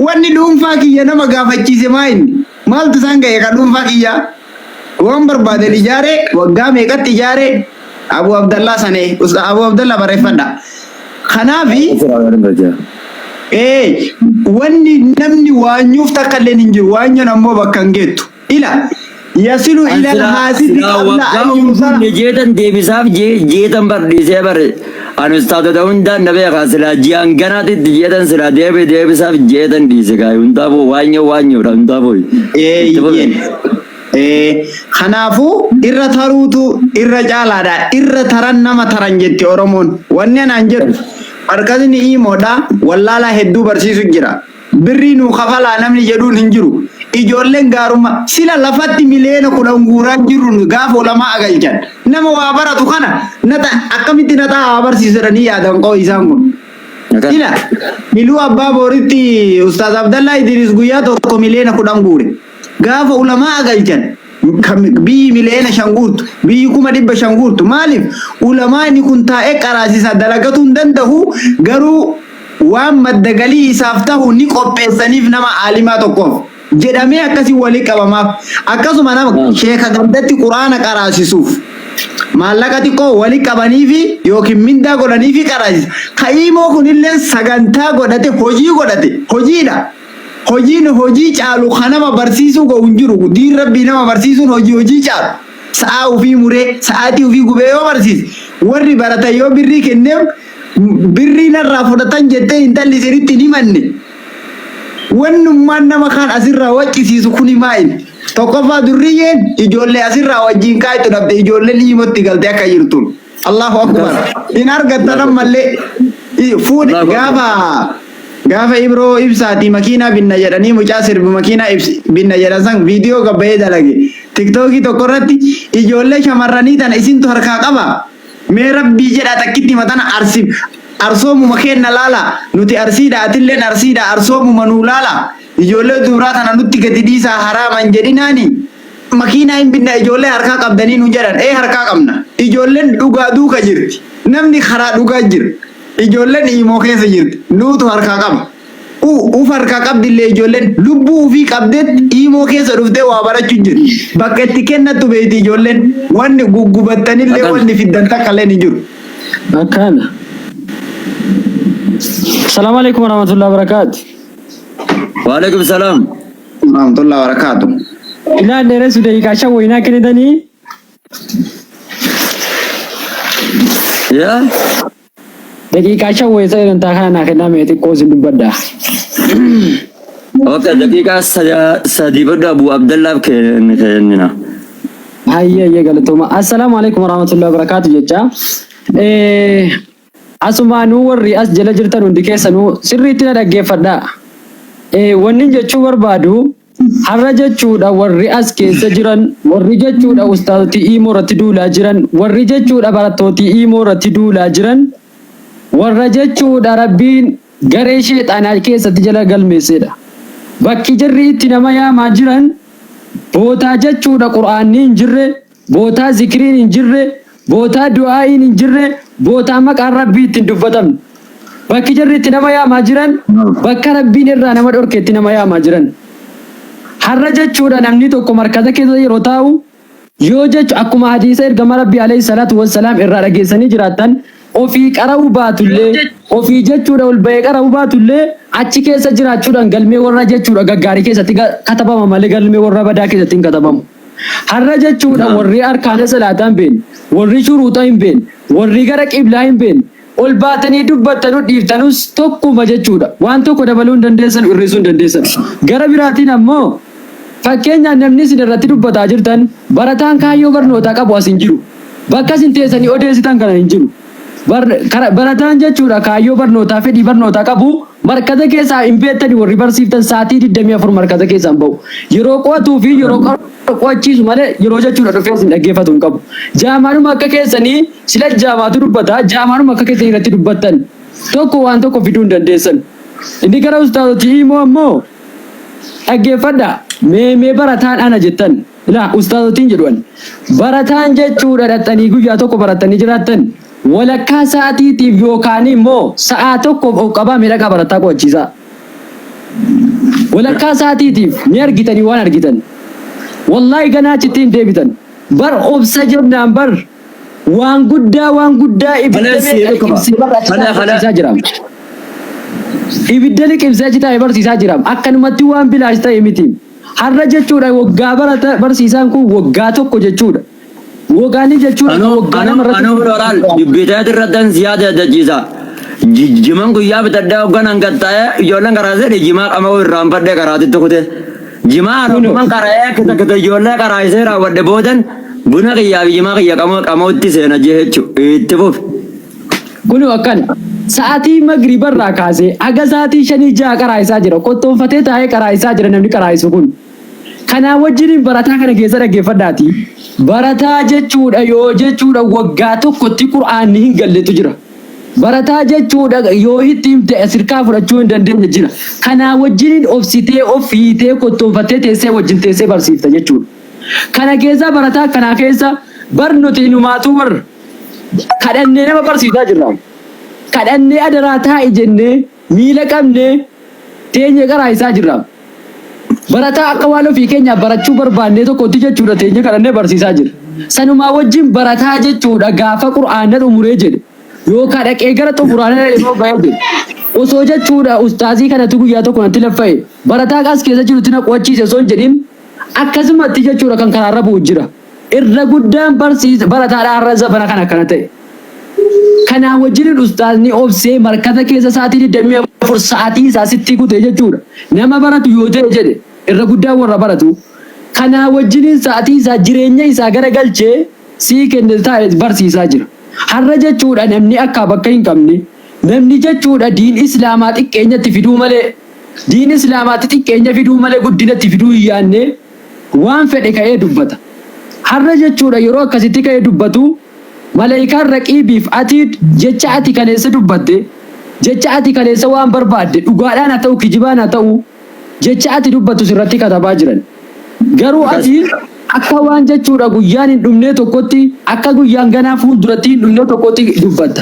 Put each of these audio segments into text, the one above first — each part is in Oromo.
wanni dhuunfaa kiyya nama gaafachiise maaltu isaan ga'e ka dhuunfaa kiyya waan barbaadan ijaare waggaa meeqatti ijaare Abu Abdallah sane Abu Abdallah barreeffadha kanaafi wanni namni waanyuuf takka illee hin jiru waanyoon ammoo bakka hin geettu ila yasilu ila alhaasisi qabla an yumsara jeetan deebisaaf jeetan bardisee bar an ustaadota hundaan na beekaa silaa ji'aan ganaatitti jeetan silaa deebisaaf jeetan dhiise kaa hundaafuu waanyoodha hundaafuu kanaafuu irra taruutu irra caalaadha irra taran nama taran jetti Oromoon wanni anaan jedhu harkasni imoodha wallaalaa hedduu barsiisu jira birrii nu kafalaa namni jedhuun hin jiru ijoolleen gaarummaa sila lafatti miliyoona 10 guuraan jiru gaafa ulamaa agalchan nama waa baratu kana nata akkamitti nata haa barsiisanii yaadan qoo isaan kun sila miluu abbaa booritti Ustaaz Abdallah Idris guyyaa tokko miliyoona 10 guure gaafa ulamaa agalchan biyyi miliyoona 5 guurtu biyyi 500 guurtu maaliif ulamaa inni kun taa'ee qaraasisa dalagatu hin danda'u garuu waan madda galii isaaf ta'u ni qopheessaniif nama aalimaa tokkoof jedhamee akkasii walii qabamaaf akkasuma nama sheeka gandatti quraana qaraasisuuf maallaqa xiqqoo walii qabaniifi yookiin mindaa godhaniifi qaraasisa ka'iimoo kunillee sagantaa godhate hojii godhate hojiidha hojiin hojii caalu kanama barsiisuu ga'uun jiru diin rabbii nama barsiisuun hojii caalu sa'aa ufii muree sa'aatii ufii gubee yoo barsiise warri baratan yoo birrii kenneef birrii narraa fudhatan jettee intalli sirriitti ni manne wannummaan nama kaan asirraa waccisiisu kuni maa'in tokkoffaa durriyyeen ijoollee asirraa wajjiin kaayitu dhabde ijoolleen hiimotti galte akka jirtuun Allahu akbar in argattanan mallee fuudhi gaafa Ibroo ibsaati makiinaa binna jedhanii mucaa sirbi makiinaa binna jedhan san viidiyoo gabbayee dalage tiktookii tokko irratti ijoollee shamarranii tana isintu harkaa qaba mee rabbii jedhaa takkitti matana arsoomuma kenna laala nuti arsiidha atilleen arsiidha arsoomuma nuu laala ijoollee duraa tana nutti gadi dhiisaa haraaman jedhinaani makiinaa hin binna ijoollee harkaa qabdanii nu jedhan harkaa qabna ijoolleen dhugaa duuka jirti namni karaa dhugaa jira ijoolleen himoo keessa jirti nuutu harkaa qaba uf harkaa qabdillee ijoolleen lubbuu ufii qabdeet himoo keessa dhuftee waa barachuu jirti bakka itti kennattu beeyti ijoolleen wanni guggubattanillee wanni fiddan takkallee ni jiru akkana. Assalamu alaikum warahmatullahi wabarakatuh. Waalaikum salam warahmatullahi wabarakatuh. Ila dere su dakika shan waina kene dani ya dakika shan wai sai dan ta kana kana mai tiko sun dubadda okay dakika sadi bada Abu Abdallah kenina hayya galatoma. Assalamu alaikum warahmatullahi wabarakatuh jecha asumaanu warri as jala jirtan hundi keessanuu sirriitti na dhaggeeffadha. Wanni jechuu barbaadu har'a jechuudha warri as keessa jiran warri jechuudha ustaazoti imoo irratti duulaa jiran warri jechuudha barattooti imoo irratti duulaa jiran warra jechuudha rabbiin garee sheexaanaa keessatti jala galmeessedha. Bakki jarri itti nama yaamaa jiran bootaa jechuudha qura'aanni hin jirre bootaa zikriin hin jirre bootaa du'aa'iin hin jirre bootaa maqaan rabbii ittiin dubbatamne bakki jarri itti nama yaamaa jiran bakka rabbiin irraa nama dhorkeetti nama yaamaa jiran har'a jechuudha namni tokko markaza keessa yeroo taa'u yoo jechu akkuma hadiisa ergama rabbii alayhi salaatu wassalaam irraa dhageessanii jiraatan ofii qara'uu baatullee ofii jechuudha ol bahee qara'uu baatullee achi keessa jiraachuudhaan galmee warra jechuudha gaggaarii keessatti katabama malee galmee warra badaa keessatti hin katabamu. Har'a jechuudha warri arkaana salaataa hin beekne warri shuruuxa hin beekne warri gara qiblaa hin beekne ol baatanii dubbattanuu dhiiftanus tokkuma jechuudha waan tokko dabaluu hin dandeessan hir'isuu hin dandeessan gara biraatiin ammoo fakkeenyaan namni isin irratti dubbataa jirtan barataan kaayyoo barnootaa qabu as hin jiru bakka isin teessanii odeessitan kana hin jiru barataan jechuudha kaayyoo barnootaa fedhii barnootaa qabu markaza keessaa hin beektani warri barsiiftan sa'aatii 24 markaza keessaan bahu yeroo qo'atuu fi yeroo qo'achiisu malee yeroo jechuudha dhufee isin dhaggeeffatu hin qabu jaamaanuma akka keessanii sila jaamaatu dubbata jaamaanuma akka keessanii irratti dubbattan tokko waan tokko fiduu hin dandeessan inni gara ustaazotii immoo ammoo dhaggeeffadha mee barataan ana jettan ilaa ustaazotiin jedhuun barataan jechuudha dhaxxanii guyyaa tokko baratanii jiraattan walakkaa sa'aatiitiif yookaan immoo sa'a tokkoof qabaa miidhagaa barataa qo'achiisa. walakkaa isaatiitiif ni argitanii waan argitan wallahi ganaa chittiin deebitan bar obsa jennaan bar waan guddaa ibidda jira ibidda liqimsaa jitaa barsiisaa jira akkanumatti waan bilaash ta'e miti har'a jechuudha waggaa barsiisaan kun waggaa tokko jechuudha waggaani jechuudha waggaa namarratti dubbitaat irrattan siyaada dachiisa jiman guyyaa bitaddaa hoggan hangattaa'e ijoolleen karaasee jimaa qama irraan fadhee karaatitti kute jimaa harumman karaa'ee kita ijoollee karaayisee raawwadhe boodan buna kiyyaa fi jimaa kiyya qamootti seena jechu itti fufi. Kun akkan sa'aatii magribarraa kaasee aga sa'aatii 5-6 qaraayisaa jira qottoonfatee taa'ee qaraayisaa jira namni qaraayisu kun. Kanaa wajjin barataa kana keessa dhaggeeffadhaati. Barataa jechuudha yoo jechuudha waggaa tokkotti qura'aanni hin galletu jira. Barataa jechuudha yoo itti himte sirkaa fudhachuu hin dandeenye jira. Kanaa wajjin obsitee of hiitee qottoonfatee teessee wajjin teessee barsiifta jechuudha. Kana keessa barataa kana keessa barnooti numaatu warra kadhannee nama barsiisaa jirra. Kadhannee adaraa taa'e jennee miila qabnee teenye qaraayisaa jirra. Barataa akka waan ofii keenya barachuu barbaannee tokkotti jechuudha teenye kadhannee barsiisaa jira. Sanumaa wajjin barataa jechuudha gaafa qura'aana umuree jedhe yookaan dhaqee gara xumuraana yeroo bahee jedhe osoo jechuudha ustaazii kanatti guyyaa tokko natti laffa'e barataa as keessa jirutti na qo'achiise osoo hin jedhin akkasumatti jechuudha kan karaarra bu'u jira. Irra guddaan barsiisa barataadhaa irra zabana kana ta'e. Kanaa wajjin ustaazni obsee markata keessa sa'aatii 24 sa'aatii isaa sitti kutee jechuudha. Nama baratu yoo ta'e jedhe irra guddaan warra baratu. Kanaa wajjin sa'aatii isaa jireenya isaa gara galchee sii kenne taa'ee barsiisaa jira. Har'a jechuudha namni akka bakka hin qabne namni jechuudha diin islaamaa xiqqeenyatti fiduu malee diin islaamaatti xiqqeenya fiduu malee guddinatti fiduu hin yaanne waan fedhe ka'ee dubbata. Har'a jechuudha yeroo akkasitti ka'ee dubbatu malaayikaan raqiibiif atiid jecha ati kaleessa dubbatte jecha ati kaleessa waan barbaadde dhugaadhaan haa ta'u kijibaan haa ta'u jecha ati dubbattu sirratti katabaa jiran. Garuu ati akka waan jechuudha guyyaan hin dhumne tokkotti akka guyyaan ganaa fuulduratti hin dhumne tokkotti dubbatta.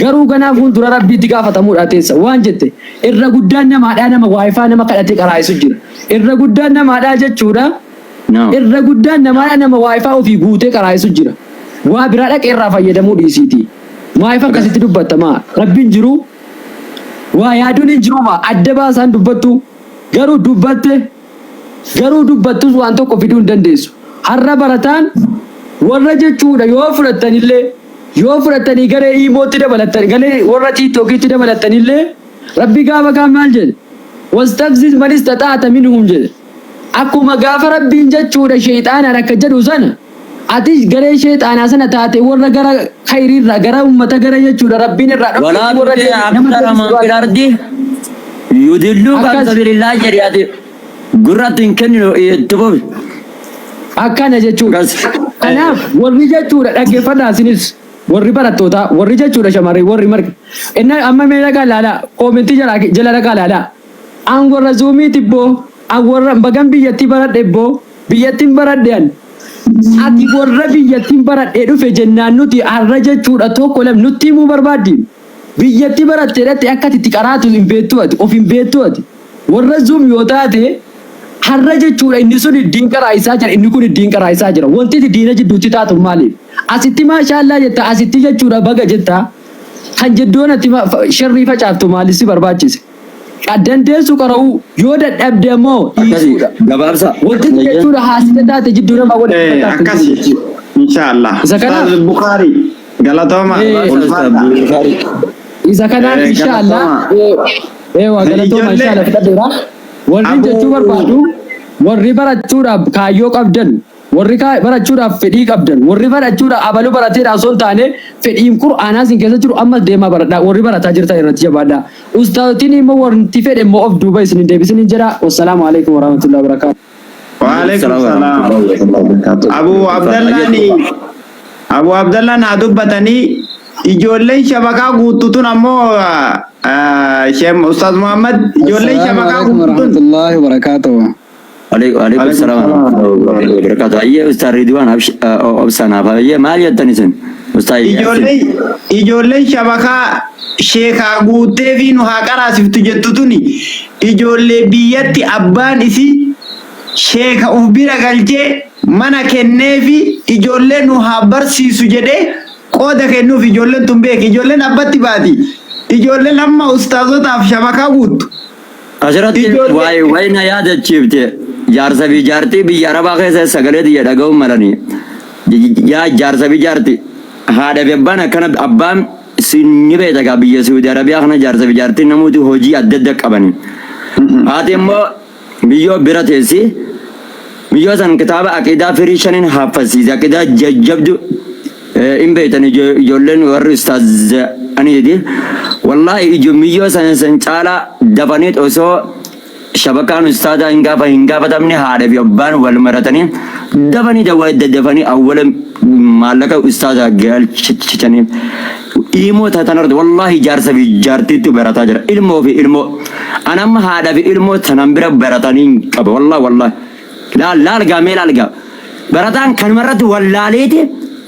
Garuu ganaa fuuldura rabbiitti gaafatamuudha teessa waan jette irra guddaan namaadhaa nama waayifaa nama kadhatee qaraayisu jira. Irra guddaan namaadhaa jechuudha. Irra guddaan namaadhaa nama waayifaa ofii guutee qaraayisu jira. Waa biraa dhaqee irraa fayyadamuu dhiisiiti. Waayifaa akkasitti dubbattamaa rabbiin jiru waa yaaduun hin jiruuma adda baasaan dubbattu garuu dubbattus waan tokko fiduu hin dandeessu. Har'a barataan warra jechuudha yoo fudhatanii garee iimootti dabalatan garee warra tiiktookiitti dabalatanillee rabbi gaafa kaan maal jedhe wastafziz man istataata minhum jedhe akkuma gaafa rabbiin jechuudha sheexaanaan akka jedhu sana ati garee sheexaanaa sana taate warra gara khayriirraa gara ummata gara jechuudha rabbiin irraa warra yudilluu kan sabilillah jedhee gurratti hin kenninu itti fufi. Akkana jechuudha. Kanaaf warri jechuudha dhaggeeffadhaa isinis warri barattootaa warri jechuudha shamarree warri marga. Inni amma mee dhagaa ilaalaa koomentii jala dhagaa ilaalaa. An warra zuumii tibboo an warra bagan biyyattii baradhe boo biyyattiin baradhean. Ati warra biyyattiin baradhee dhufe jennaan nuti har'a jechuudha tokko lam nutti himuu barbaaddi. Biyyatti baratteedhatti akka itti qaraatu hin beektu ati of hin beektu ati. Warra zuum yoo taate har'a jechuudha inni sun diin qaraayisaa jira inni kun diin qaraayisaa jira wanti diina jidduutti taatu maaliif asitti maashaallah jetta asitti jechuudha baga jetta kan jeddoon ati sharrii facaaftu maaliif si barbaachise dandeessu qara'u yoo dadhabde immoo dhiisuudha gabaabsa wanti jechuudha haasita taate jidduu nama waliin akkasi inshallah Ustaz Bukhari galatooma isa kanaan inshallah waa galatooma inshallah fidadheera. Warri jechuu barbaadu warri barachuudhaaf kaayyoo qabdan warri barachuudhaaf fedhii qabdan warri barachuudhaaf abalu barateedhaan osoo hin taane fedhiin qura'aanaa isin keessa jiru ammas deemaa baradhaa warri barataa jirtan irratti jabaadhaa. Ustaazotiin immoo wanti fedhe immoo of duuba isin deebisin hin jedha. Wassalaamu alaikum warahmatullahi wabarakatuh. Waalaikum salaam. Abu Abdallah naa dubbatanii ijoolleen shabakaa guuttutun ammoo Sheikh Ustaz Muhammad ijoolleen shabakaa guuttutun warahmatullahi wabarakatuh. Waalaikum salaam warahmatullahi wabarakatuh. Ayyee Ustaz Ridwaan obsanaaf ayyee maal jettan isin? Ustaz ijoolleen shabakaa sheekaa guutee fi nu haa qaraasiftu jettu tuni ijoollee biyyatti abbaan isii sheeka uf bira galchee mana kennee fi ijoollee nu haa barsiisu jedhee qooda kennuuf ijoolleen tun beeki ijoolleen abbatti baati ijoolleen amma ustaazotaaf shabakaa guuttu. Asirratti waa'ee na yaadachiifte jaarsa fi jaartii biyya arabaa keessa sagalee xiyya dhaga'uun malanii yaa jaarsa fi jaartii haadha fi abbaan akkana abbaan ni beekagaa biyya Saudi Arabiyaa kana jaarsa fi jaartii namooti hojii adda adda qabani. Haati immoo biyyoo bira teessi biyyoo san kitaaba aqiidaa firii shaniin haffasiise aqiidaa jajjabdu hin beektan ijoolleen warri ustaaz aniiti wallahi ijoollee san caalaa dafanii osoo shabakaan ustaadaa hin gaafatamne haadha fi abbaan wal maratanii dafanii daddafanii awwala maallaqa ustaadaa galchanii ilmoo tatanarra wallahi jaarsa fi jaartiitti barataa jira ilmoo fi ilmoo anamma haadha fi ilmoo tanan bira baratanii qaba wallahi laal gaamee laal gaa barataan kanumarratti wallaaleeti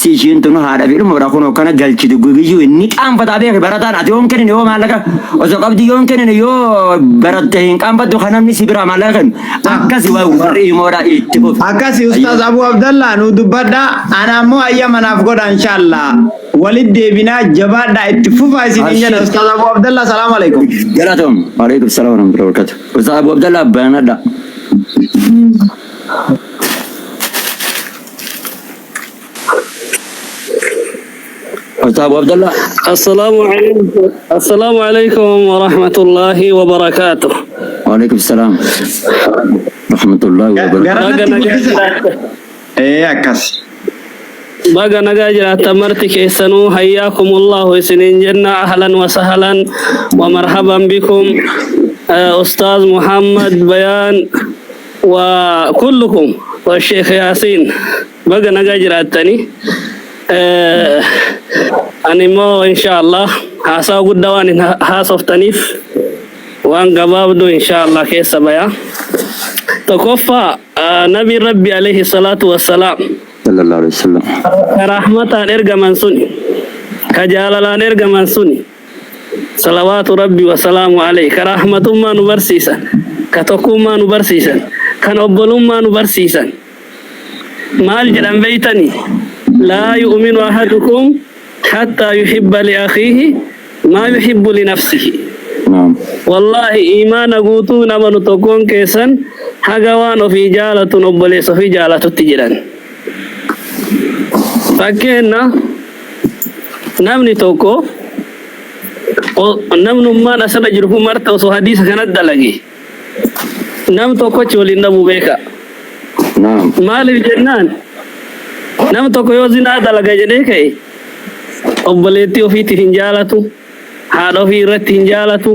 si ishiin tun haadha fi ilmoo rakkoon kana galchitu gubiyyuu inni qaanfataa beeke barataan ati yoon kennin yoo maallaqa osoo qabdi yoon kennin yoo baratte hin qaanfattu kanamni si bira maallaqa kennu akkasi warri ilmoodha itti fufu. Akkasi Ustaaz Abu Abdallah nu dubbadha ana ammoo ayyamanaaf godha inshallah walit deebinaa jabaadha itti fufaa isin jedha Ustaaz Abu Abdallah salaamu alaikum. Galatoom waalaikum salaam wa rahmatullahi wa barakatuh. Ustaaz Abu Abdallah banadha. Ustaz Abu Abdallah. السلام عليكم ورحمة الله وبركاته. وعليكم السلام ورحمة الله وبركاته. Akkas. Baga nagaa jiraattan marti keessanuu hayyaakumullahu isiniin jenna ahlan wa sahlan wa marhaban bikum Ustaaz Muhammad Bayaan wa kullukum wa Sheikh Yasin. Baga nagaa jiraattani. Ani immoo inshallah haasaa guddaa waan hin haasoftaniif waan gabaabdu inshallah keessa baya. Tokkoffaa nabi rabbi alayhi salatu wassalaam sallallahu alaihi wasallam rahmataan ergaman suni kajaalalaan ergaman suni salawaatu rabbi wa salaamu alayhi ka rahmatummaa nu barsiisan ka tokkummaa nu barsiisan kan obbolummaa nu barsiisan maal jedhan beeytanii لا يؤمن أحدكم حتى يحب لأخيه ما يحب لنفسه. نعم. والله إيمان قوتو نمن تكون كيسن حقوان في جالة نبليس في جالة التجران. فكينا نمني توكو نمن ما نسل جرف مرتا وسو حديث كانت دلقي نم توكو چولين نبو بيكا. نعم. مال الجنان nama tokko yoo zinaa dalaga jedhee ka'e obboleettii ofiitti hin jaalatu haadha ofii irratti hin jaalatu